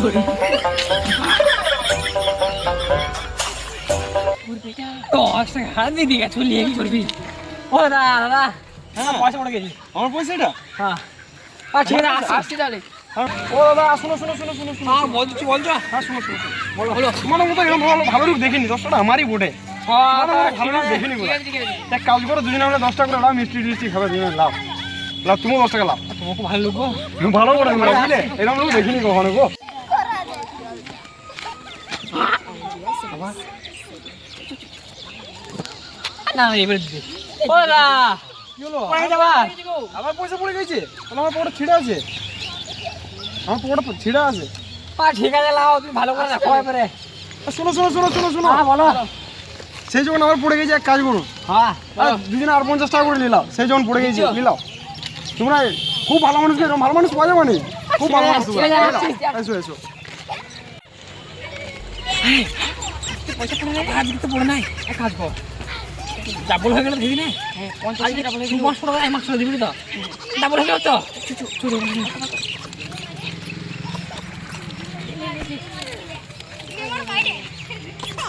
10 টাকা হাত দিয়ে দিয়ে চলিয়ে কি করবি? ও দাদা দাদা, হ্যাঁ পয়সা পড়ে গেছি। আমার পয়সাটা? হ্যাঁ ঠিক আছে, আসছি তাহলে। ও দাদা শোনো শোনো শোনো শোনো শোনো। হ্যাঁ বলছি বলছো। হ্যাঁ শোনো শোনো বলো বলো। তোমার মতো এরকম ভালো লোক দেখিনি, 10 টাকা আমারই বটে। ভালো লোক দেখিনি বলে এক কাজ করো, দুজনে আমরা 10 টাকা করে লাভ, মিষ্টি টিষ্টি খাবে দুজনে লাভ লাভ, তুমিও 10 টাকা লাভ। তোমাকে ভালো লোক ভালো করে বুঝলে, এরকম লোক দেখিনি কখনো গো। না এবারে দিদি। ও দাদা কি হলো? কোথায় যাবা? আমার পয়সা পড়ে গেছে, তাহলে আমার পকেটে ছিঁড়া আছে, আমার পকেটে ছিঁড়া আছে। ঠিক আছে লাও, তুমি ভালো করে রাখো এবারে। শোনো শোনো শোনো শোনো শোনো, হ্যাঁ বলো। সেই যখন আমার পড়ে গেছে এক কাজ করুন, হ্যাঁ দুজনে আর 50 টাকা করে নিলাম, সেই যখন পড়ে গেছে নিলাম। তোমরা খুব ভালো মানুষ, এরকম ভালো মানুষ পাওয়া যাবে না, খুব ভালো মানুষ তোমরা। এসো এসো। পয়সা পড়ে নাই, আর দিতে পড়ে নাই। এক কাজ কর, ডাবল হয়ে গেল দিবি না? 50 টাকা ডাবল হয়ে গেল, 500 টাকা মাত্র দিবি তো, ডাবল হয়ে গেল তো।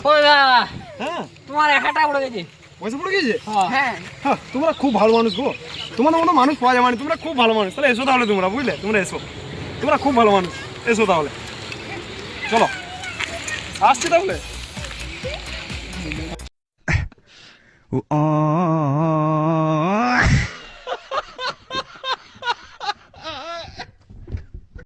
ও দাদা, হ্যাঁ তোমার 1000 টাকা পড়ে গেছে। পয়সা পড়ে গেছে? হ্যাঁ হ্যাঁ, তোমরা খুব ভালো মানুষ গো, তোমাদের মতো মানুষ পাওয়া যাবে না, তোমরা খুব ভালো মানুষ। তাহলে এসো তাহলে তোমরা, বুঝলে, তোমরা এসো, তোমরা খুব ভালো মানুষ, এসো তাহলে, চলো আসছি তাহলে।